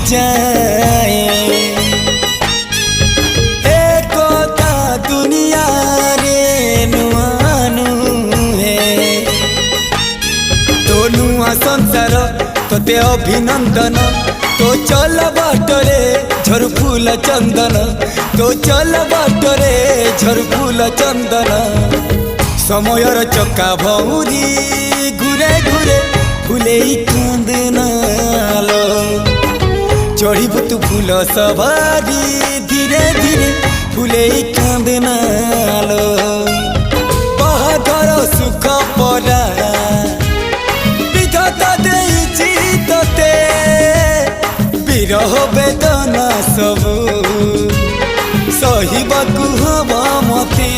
जाए एकता दुनिया रे नुआनु है तो नुआ संसार तोते अभिनंदन तो चल बाटरे झर फूल चंदन तो चल बाटरे झर फूल चंदन समयर चक्का भौरी घुरे घुरे फुले कांदनालो चढ़ीबु तू फूल सवारी धीरे धीरे फुले कांदनालो बाहादर सुख परा विधाता देइछि तोते विरह वेदना सबु सहिबाकु हवा मते।